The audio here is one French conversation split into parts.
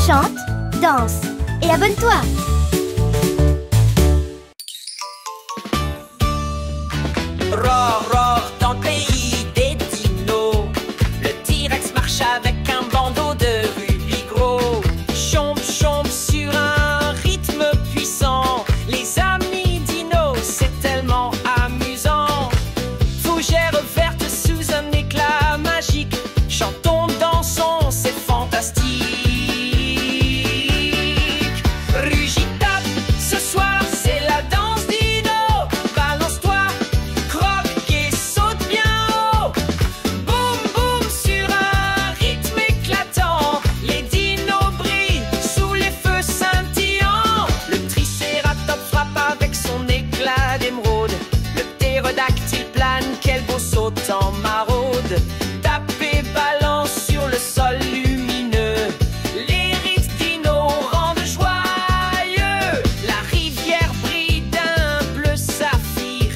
chante, danse et abonne-toi. Roar, roar, dans le pays des dinos, le T-Rex marche avec un bandeau de rubis gros. Chomp, chomp sur un rythme puissant. Les amis dinos, c'est tellement amusant. Fougère verte sous un éclat magique. Chantons, dansons, c'est fantastique. Rugitape, ce soir c'est la danse dino. Balance-toi, croque et saute bien haut. Boum boum sur un rythme éclatant. Les dinos brillent sous les feux scintillants. Le tricératops frappe avec son éclat d'émeraude. Le ptérodactyle plane, quel beau saut en maraude. Tape et balance sur le sol lumineux. Les rites dinos rendent joyeux. La rivière brille d'un bleu saphir.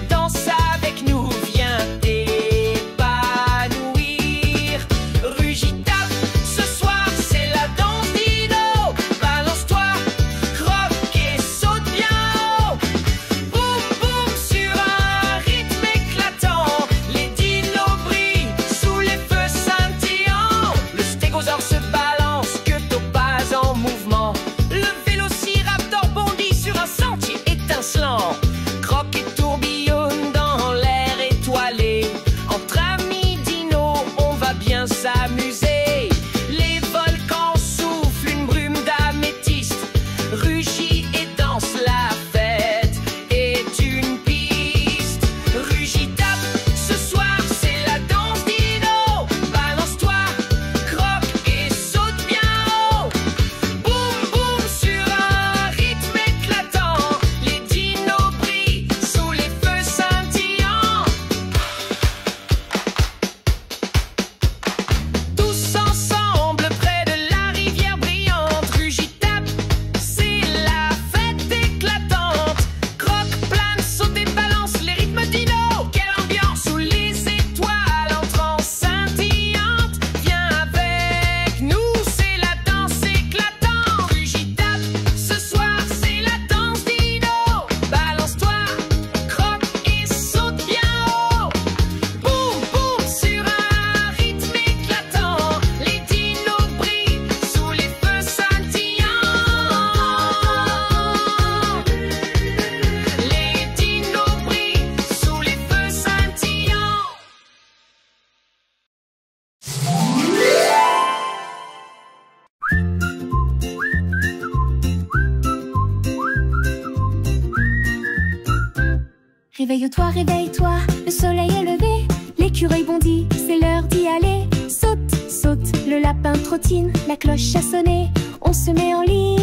Danse avec nous, viens t'épanouir. Rugitape, ce soir c'est la danse dino. Balance-toi, croque et saute bien haut. Boum boum sur un rythme éclatant. Les dinos brillent sous les feux scintillants. Le stégosaure se balance, queue topaz en mouvement. Le vélociraptor bondit sur un sentier étincelant. Croque et tourbillonne dans l'air étoilé. Entre amis dinos, on va bien s'amuser. Les volcans soufflent une brume d'améthyste. Rugit et danse, la fête est une piste. Rugitape, ce soir c'est la danse dino. Balance-toi, croque et saute bien haut. Boum boum sur un rythme éclatant. Les dinos brillent sous les feux scintillants. Tous ensemble près de la rivière brillante. Rugitape, c'est la fête éclatante. Croque, plane, saute et balance les rythmes dinos. Quelle ambiance sous les étoiles en transe scintillante. Viens avec nous, c'est la danse éclatante. Rugitape, ce soir c'est la danse dino. Balance-toi, croque et saute bien haut. Boum boum sur un rythme éclatant. Les dinos brillent sous les feux scintillants. Les dinos brillent sous les feux scintillants. Réveille-toi, réveille-toi, le soleil est levé. L'écureuil bondit, c'est l'heure d'y aller. Saute, saute, le lapin trottine, la cloche a sonné, on se met en ligne.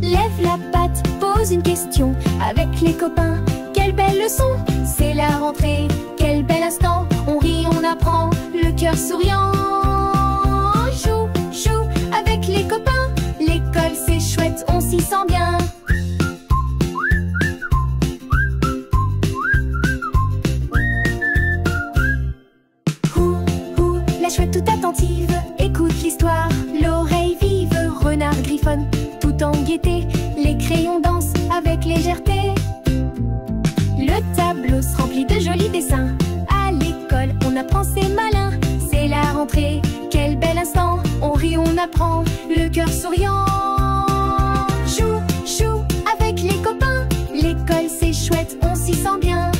Lève la patte, pose une question avec les copains. Quelle belle leçon, c'est la rentrée. Quel bel instant, on rit, on apprend, le cœur souriant. Joue, joue avec les copains. L'école c'est chouette, on s'y sent bien. La chouette toute attentive, écoute l'histoire, l'oreille vive, renard griffonne, tout en gaieté, les crayons dansent avec légèreté. Le tableau se remplit de jolis dessins, à l'école on apprend c'est malin, c'est la rentrée, quel bel instant, on rit, on apprend, le cœur souriant. Joue, joue avec les copains, l'école c'est chouette, on s'y sent bien.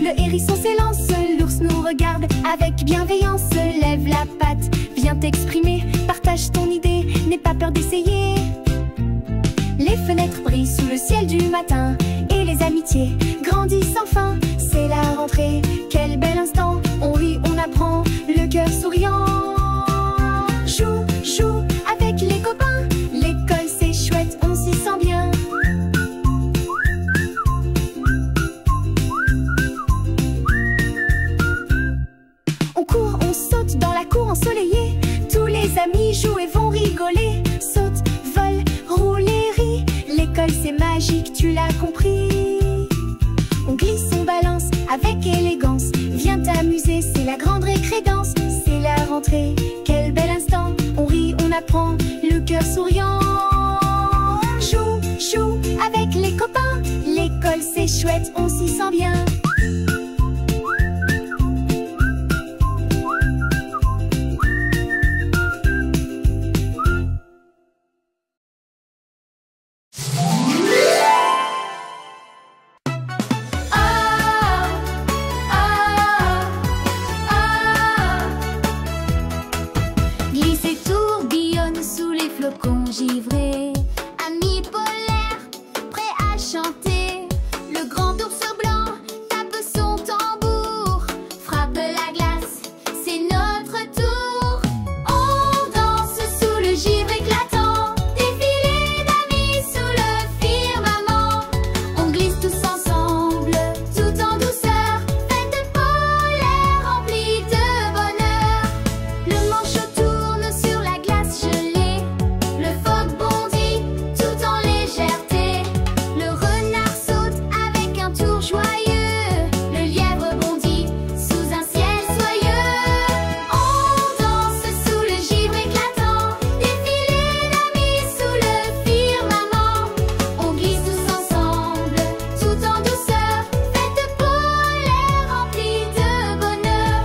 Le hérisson s'élance, l'ours nous regarde avec bienveillance. Lève la patte, viens t'exprimer, partage ton idée, n'aie pas peur d'essayer. Les fenêtres brillent sous le ciel du matin et les amitiés grandissent enfin. C'est la rentrée, quel bel instant, on rit, on apprend, le cœur souriant. Joue, joue avec les copains, l'école c'est chouette, on s'y sent bien. On court, on saute dans la cour ensoleillée. Tous les amis jouent et vont rigoler. Saute, vole, roule et rit. L'école c'est magique, tu l'as compris. On glisse avec élégance. Viens t'amuser, c'est la grande récrédence. C'est la rentrée, quel bel instant. On rit, on apprend, le cœur souriant. Chou, chou, avec les copains. L'école c'est chouette, on s'y sent bien. Givré, ami polaire, prêt à chanter. Le grand ours blanc tape son tambour, frappe la glace, c'est notre tour. On danse sous le givre éclatant, défilé d'amis sous le firmament. On glisse tous ensemble, tout en douceur, fête polaire remplie de bonheur. Le manchot tourne sur la glace gelée. Le phoque bondit tout en légèreté. Le renard saute avec un tour joyeux. Le lièvre bondit sous un ciel soyeux. On danse sous le givre éclatant, défilé d'amis sous le firmament. On glisse tous ensemble, tout en douceur, fête polaire remplie de bonheur.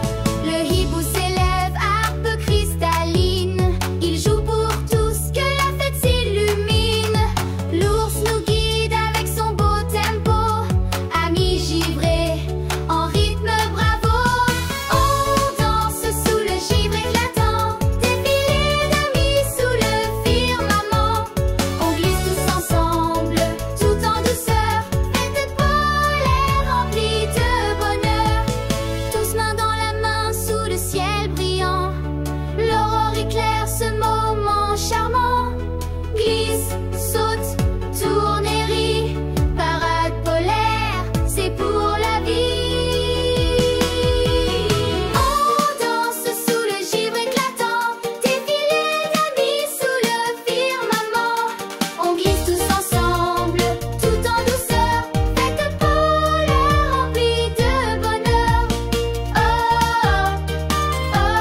Le hibou s'élève, harpe cristalline. Il joue pour tous, que la fête s'illumine. L'ours nous guide avec son beau tempo. Amis givrés, en rythme bravo. On danse sous le givre éclatant, défilé d'amis sous le firmament. On glisse tous ensemble, tout en douceur, fête polaire remplie de bonheur. Tous main dans la main sous le ciel brillant. L'aurore éclaire ce moment charmant. Glisse, saute, tourne et rit. Parade polaire, c'est pour la vie. On danse sous le givre éclatant, défilé d'amis sous le firmament. On glisse tous ensemble, tout en douceur, fête polaire remplie de bonheur. Oh, oh, oh,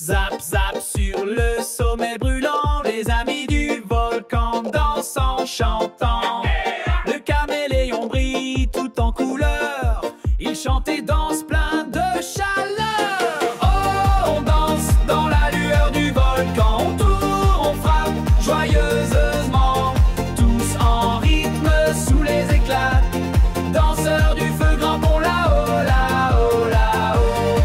Zap, zap sur le sommet brûlant, les amis du volcan dansent en chantant. Le caméléon brille tout en couleur, il chante et danse plein de chaleur. Oh, on danse dans la lueur du volcan, on tourne, on frappe joyeusement, tous en rythme sous les éclats. Danseurs du feu grimpons là-haut, là-haut, là-haut.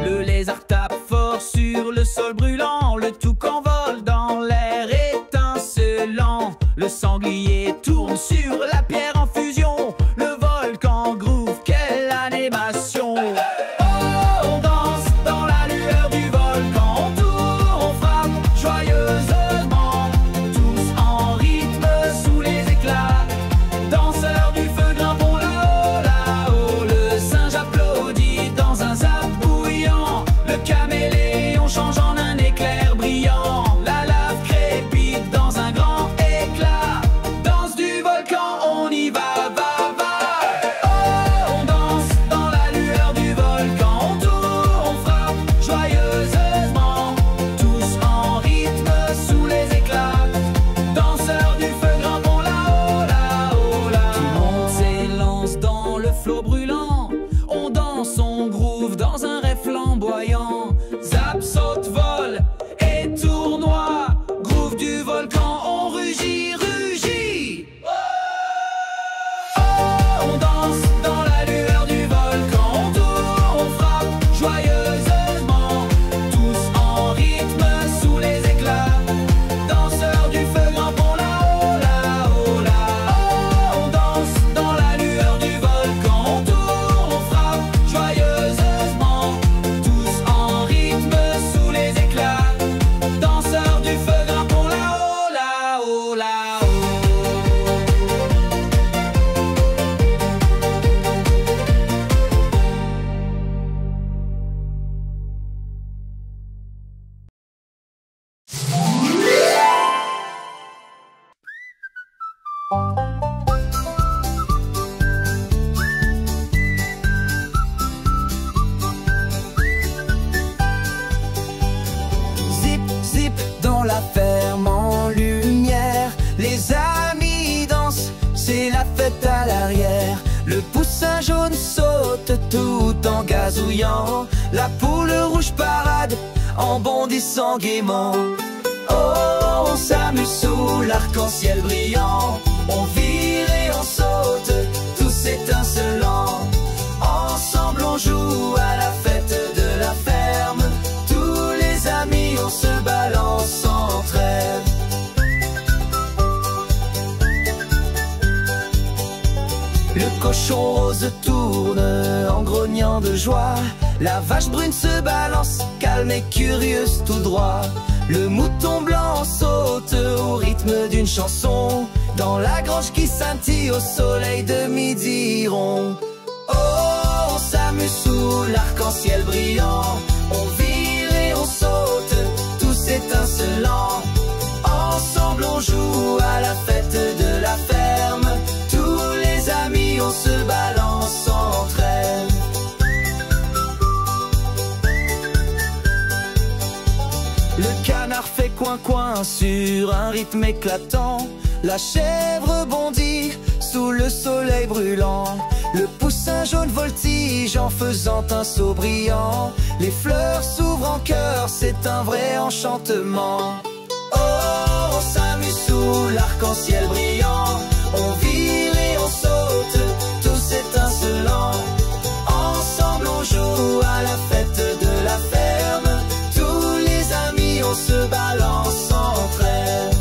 Le lézard tape fort sur le sol brûlant, le toucan vole dans l'air étincelant. Le sanglier tourne sur la pierre en fusion, le volcan groove, quelle animation. Oh, on danse dans la lueur du volcan, on tourne, on frappe joyeusement, tous en rythme sous les éclats. Danseurs du feu grimpons là-haut, là-haut. Le singe applaudit dans un zap bouillant, le caméléon change en un éclair brillant. La lave crépite dans un grand éclat, danse du volcan, on y va. Zip, zip, dans la ferme en lumière, les amis dansent, c'est la fête à l'arrière. Le poussin jaune saute tout en gazouillant, la poule rouge parade en bondissant gaiement. Oh, on s'amuse sous l'arc-en-ciel brillant, on vire et on saute, tous étincelants. Ensemble on joue à la fête de la ferme, tous les amis on se balance sans trêve. Le cochon rose tourne en grognant de joie, la vache brune se balance, calme et curieuse tout droit. Le mouton blanc saute au rythme d'une chanson, dans la grange qui scintille au soleil de midi rond. Oh, on s'amuse sous l'arc-en-ciel brillant, on vire et on saute, tous étincelants. Ensemble on joue à la fête de la ferme, tous les amis on se balance sans trêve. Le canard fait coin-coin sur un rythme éclatant, la chèvre bondit sous le soleil brûlant. Le poussin jaune voltige en faisant un saut brillant, les fleurs s'ouvrent en cœur, c'est un vrai enchantement. Oh, on s'amuse sous l'arc-en-ciel brillant, on vire et on saute, tous étincelants. Ensemble on joue à la fête de la ferme, tous les amis on se balance sans trêve.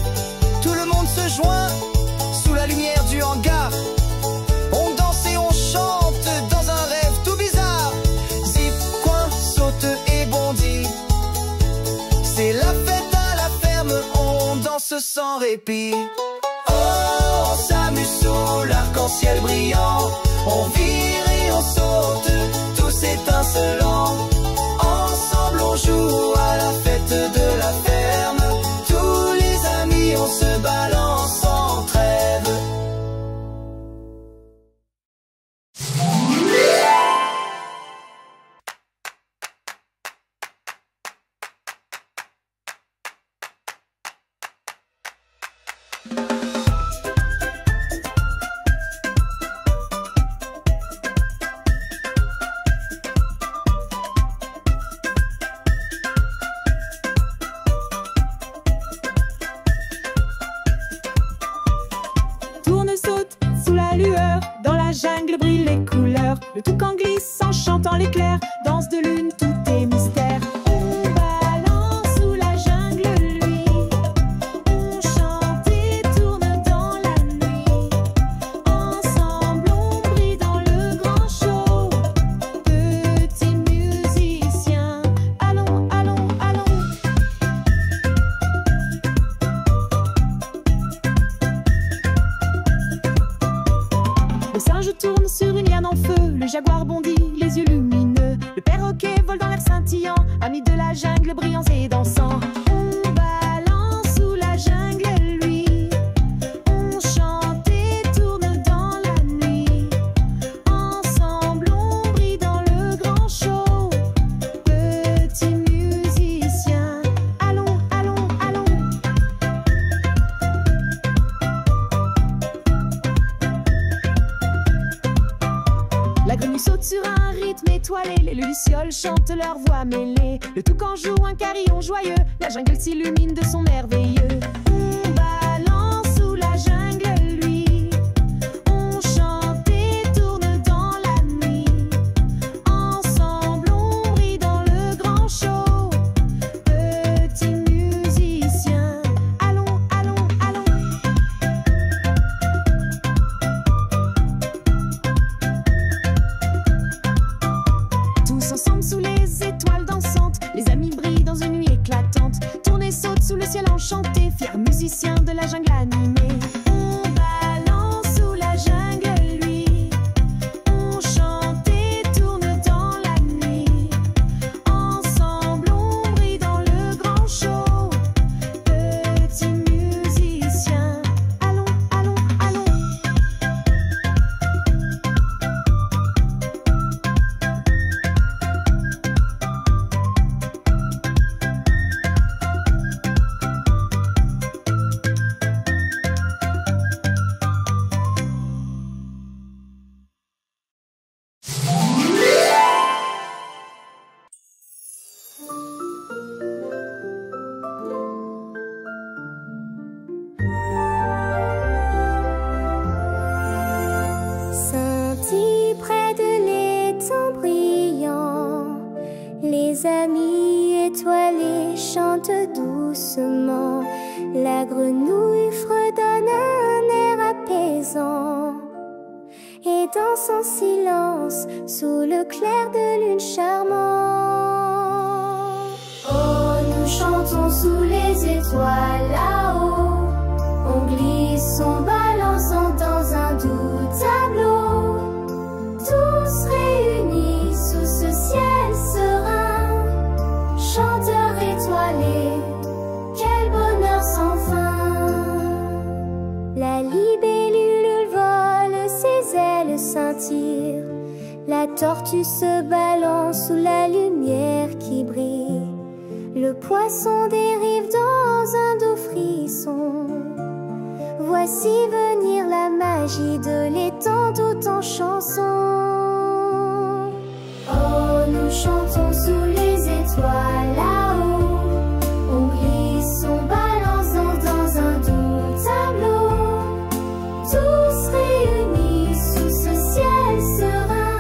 Tout le monde se joint sous la lumière du hangar, on danse et on chante dans un rêve tout bizarre. Zip, coin, saute et bondit, c'est la fête à la ferme, on danse sans répit. Oh, on s'amuse sous l'arc-en-ciel brillant, on vire et on saute, tous étincelants. Ensemble on joue à la fête de la ferme, tous les amis on se balance sans trêve. jungle brillent les couleurs. Le toucan glisse en chantant l'éclair. Danse de lune, tout est mystère. On balance sous la jungle, lui. On chante et tourne dans la nuit. Ensemble on brille dans le grand show. Petits musiciens, allons, allons, allons. Le singe tourne sur une liane en feu. Le jaguar bondit, les yeux lumineux. Le perroquet vole dans l'air scintillant. Amis de la jungle, brillants et dansants. On balance sous la jungle, lui. On chante et tourne dans la nuit. Ensemble on brille dans le grand show. Petits musiciens, allons, allons, allons. La grenouille saute sur un rythme étoilé. Les lucioles chantent leur voix mêlée. Le toucan joue un carillon joyeux. La jungle s'illumine de son merveilleux. On balance sous la jungle, lui. On chante et tourne dans la nuit. Ensemble on brille dans le grand show. Petits musiciens, allons, allons, allons. Tous ensemble sous les étoiles dansantes, les amis brillent dans une nuit éclatante. Tourne et saute sous le ciel enchanté, fiers et danse en silence sous le clair de lune charmant. Oh, nous chantons sous les étoiles là-haut, on glisse, on balance dans un doux tableau, tous réunis sous ce ciel serein, chanteurs étoilés, quel bonheur sans fin. La libellule vole, ses ailes scintillent, la tortue se balance sous la lumière qui brille, le poisson dérive dans un doux frisson. Voici venir la magie de l'étang tout en chanson. Oh, nous chantons sous les étoiles là-haut, on glisse, on balance dans un doux tableau, tous réunis sous ce ciel serein,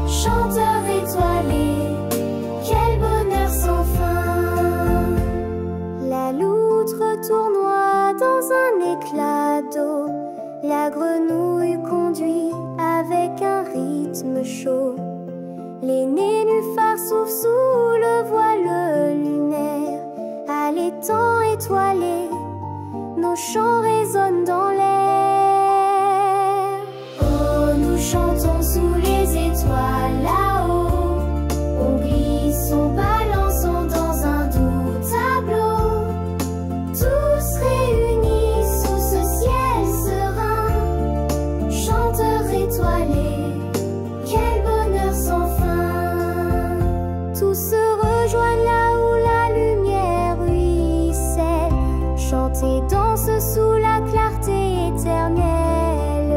chanteurs étoilés, quel bonheur sans fin. La loutre tournoie dans un éclat d'eau, la grenouille conduit avec un rythme chaud, les nénuphars soufflent sous le voile lunaire, à l'étang étoilé, nos chants résonnent dans l'air. Oh, nous chantons sous les étoiles là-haut, on glisse, on balance dans un doux tableau, tous réunis sous ce ciel serein, chanteurs étoilés, quel bonheur sans fin. Tous se rejoignent là où la lumière ruisselle, chantent et dansent sous la clarté éternelle,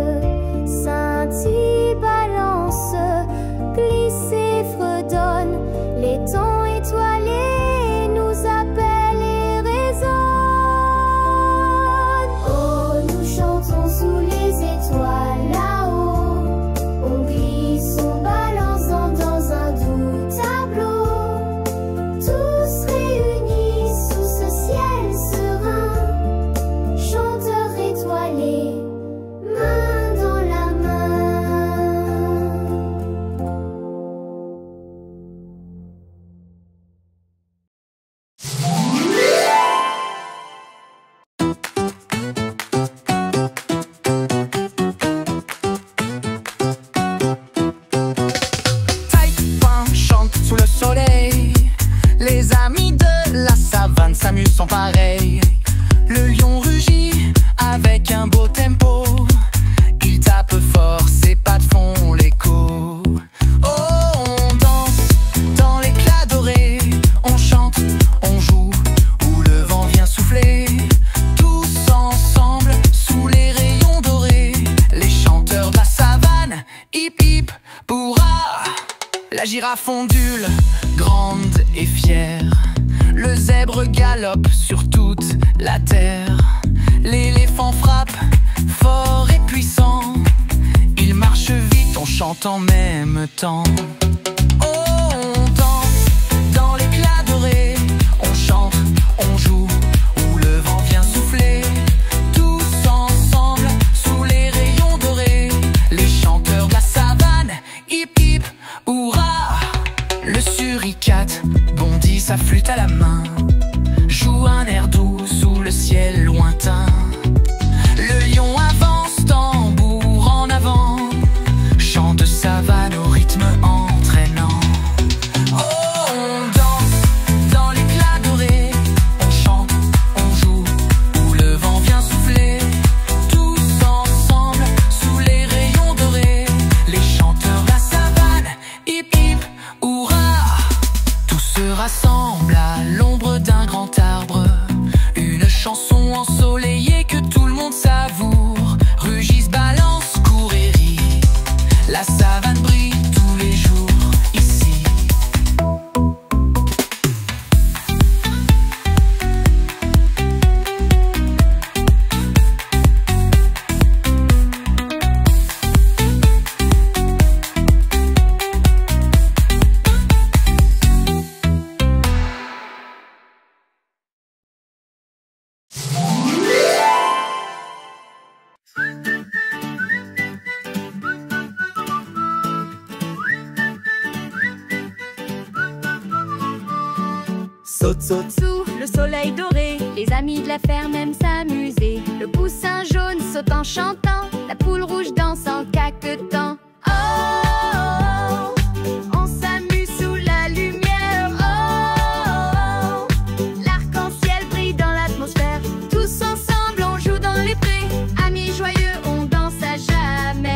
scintille, balance, glisse et fredonne, l'étang étoilé nous appelle et résonne. Oh, nous chantons sous les étoiles là-haut, on glisse, on balance dans un doux tableau, tous réunis sous ce ciel serein, chanteurs étoilés, main dans la main. Taille-point chante sous le soleil, les amis de la savane s'amusent sans pareil. Le lion rugit avec un beau tempo, il tape fort, ses pattes font l'écho. Oh, on danse dans l'éclat doré, on chante, on joue, où le vent vient souffler. Tous ensemble sous les rayons dorés, les chanteurs de la savane, hip hip, bourra. La girafe ondule, grande et fière, le zèbre galope sur toute la terre, l'éléphant frappe fort et puissant, il marche vite, on chante en même temps. Oh, on danse dans l'éclat doré, on chante, on joue, où le vent vient souffler. Tous ensemble sous les rayons dorés, les chanteurs de la savane, hip hip, hurrah. Le suricate bondit sa flûte à la main, joue un air doux sous le ciel lointain. Le lion avance, tambour en avant, chant de savane au rythme en saute, saute. Sous le soleil doré, les amis de la ferme aiment s'amuser. Le poussin jaune saute en chantant, la poule rouge danse en caquetant. Oh, oh, oh, on s'amuse sous la lumière. Oh, oh, oh, l'arc-en-ciel brille dans l'atmosphère. Tous ensemble on joue dans les prés. Amis joyeux, on danse à jamais.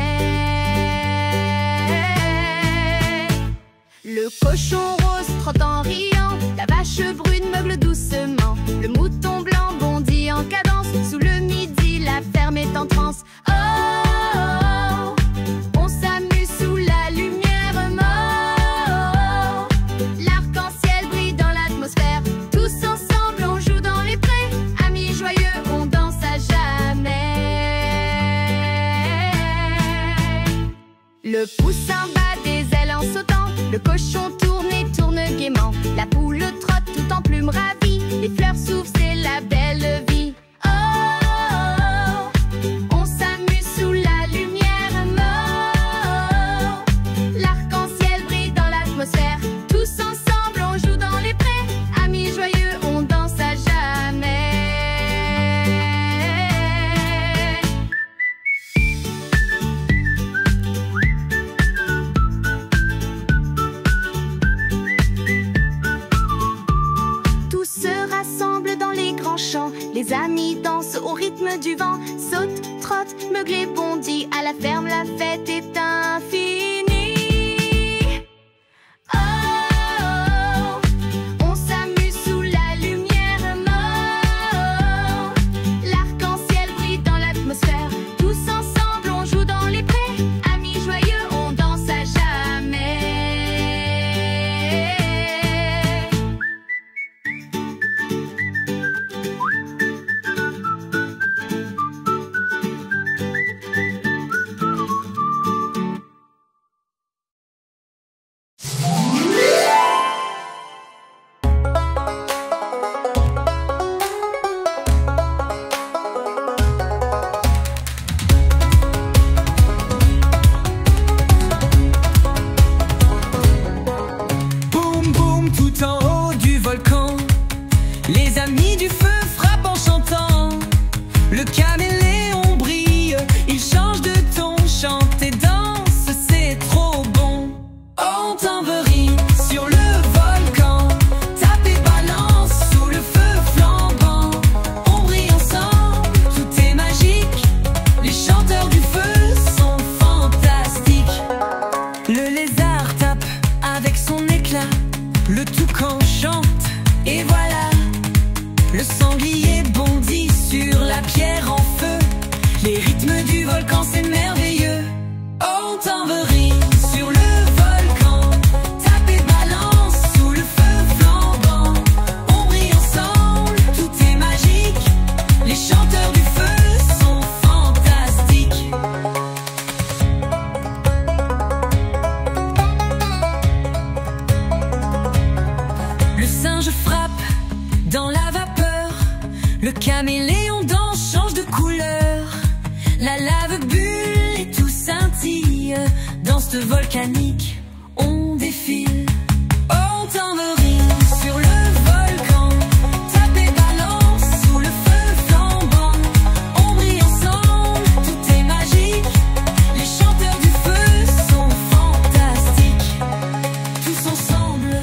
Le cochon rose trotte en riant, la vache brune meuble doucement. Le mouton blanc bondit en cadence, sous le midi la ferme est en transe. Oh, oh, oh, on s'amuse sous la lumière. Oh, oh, oh, l'arc-en-ciel brille dans l'atmosphère. Tous ensemble on joue dans les prés. Amis joyeux, on danse à jamais. Le poussin bat des ailes en sautant, le cochon tourne et tourne gaiement. La poule trotte tout en plumes ravies, les fleurs s'ouvrent, c'est la belle vie. Oh, oh, oh, on s'amuse sous la lumière. Oh, oh, l'arc-en-ciel brille dans l'atmosphère. Tous ensemble on joue dans les prés. Amis joyeux, on danse à jamais. Se rassemblent dans les grands champs. Les amis dansent au rythme du vent. Saute, trotte, meugle et bondit. À la ferme, la fête est infinie. Oh, oh, oh, on s'amuse sous la lumière. Oh, oh, l'arc-en-ciel brille dans l'atmosphère. Tous ensemble, on joue dans les prés. Amis joyeux, on danse à jamais. Boum boum tout en haut du volcan, les amis du feu frappent en chantant. Le caméléon brille, il change de ton, chante et danse, c'est trop bon. On t'enverrit sur le volcan, tape et balance sous le feu flambant. On brille ensemble, tout est magique, les chanteurs du feu sont fantastiques. Le lézard tape avec son éclat, le toucan chante, et voilà. Le sanglier bondit sur la pierre en feu. Les rythmes du volcan, c'est merveilleux. On t'enverrit sur le volcan, tape et balance sous le feu flambant. On brille ensemble, tout est magique, les chanteurs du feu sont fantastiques. Le singe frappe dans la vapeur, le caméléon danse, change de couleur. La lave bulle et tout scintille, dans cette volcanique, on défile. On t'enverrit sur le volcan, tape et balance sous le feu flambant. On brille ensemble, tout est magique, les chanteurs du feu sont fantastiques. Tous ensemble,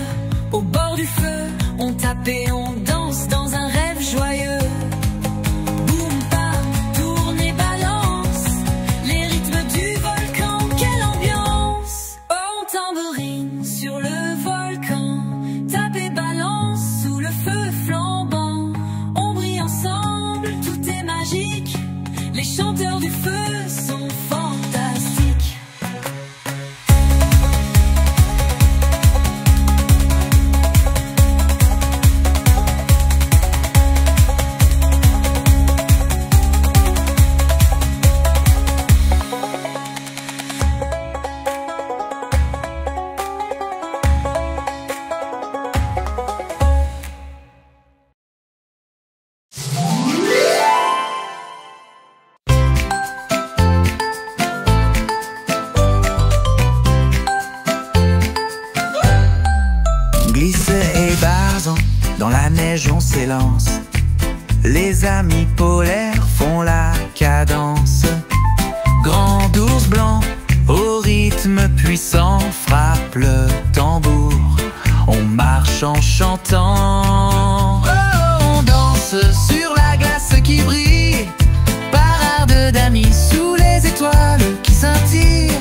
au bord du feu, on tape et on danse dans un rêve joyeux. Boum, bam, tourne et balance, les rythmes du volcan, quelle ambiance. On tambourine sur le balance. Les amis polaires font la cadence. Grand ours blanc, au rythme puissant, frappe le tambour. On marche en chantant. Oh, on danse sur la glace qui brille. Parade d'amis sous les étoiles qui scintillent.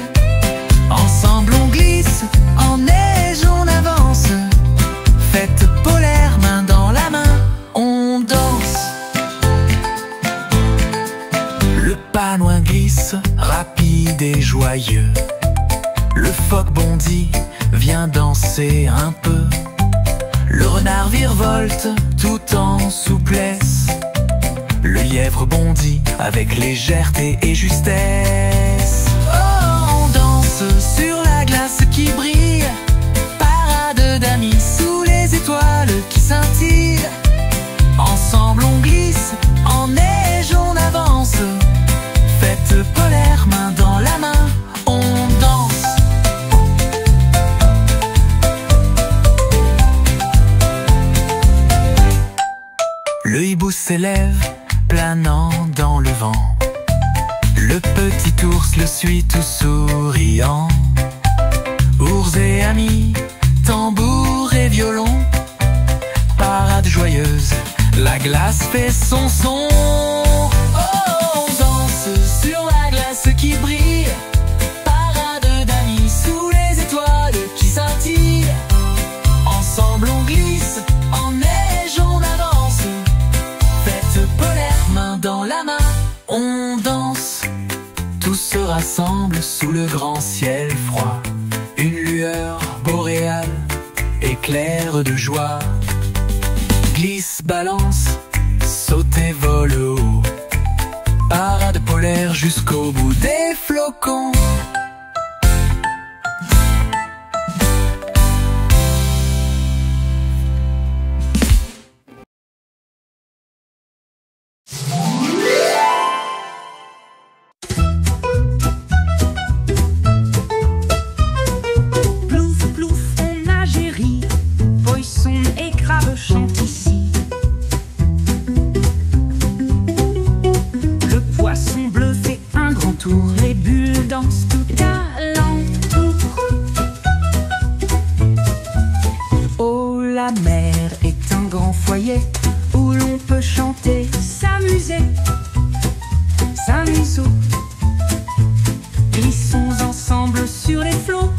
Ensemble on glisse, en neige on avance. Fête polaire, main dans la main, on danse. Le pingouin glisse, rapide et joyeux. Le phoque bondit, vient danser un peu. Le renard virevolte, tout en souplesse. Le lièvre bondit, avec légèreté et justesse. Oh, on danse sur la glace qui brille. Parade d'amis sous les étoiles qui scintillent. Ensemble on glisse, en neige on avance. Fête polaire, main dans la main, on danse. Le hibou s'élève, planant dans le vent. Le petit ours le suit tout souriant. Ours et amis, tambour et violon. Parade joyeuse, la glace fait son son. Oh, on danse sur la glace qui brille. Parade d'amis sous les étoiles qui scintillent. Ensemble on glisse, en neige on avance. Fête polaire, main dans la main, on danse. Tous se rassemblent sous le grand ciel froid. Une lueur boréale éclaire de joie. Glisse, balance, saute et vole haut. Parade polaire jusqu'au bout des flocons. Glissons ensemble sur les flots,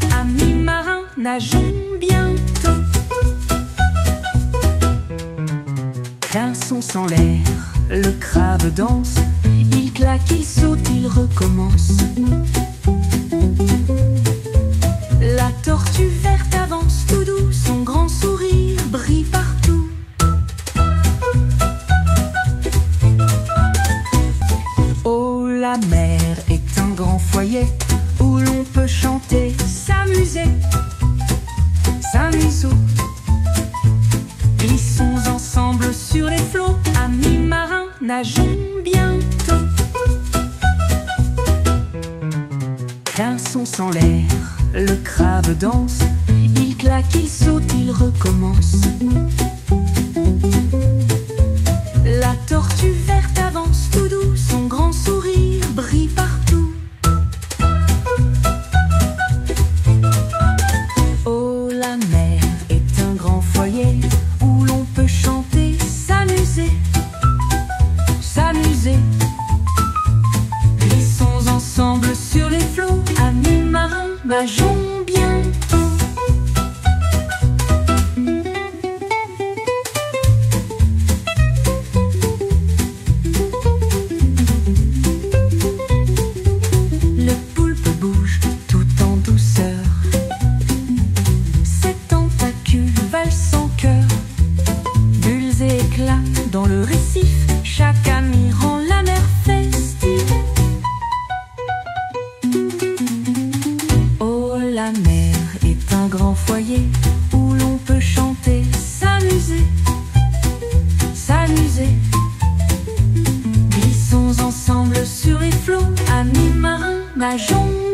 amis marins, nageons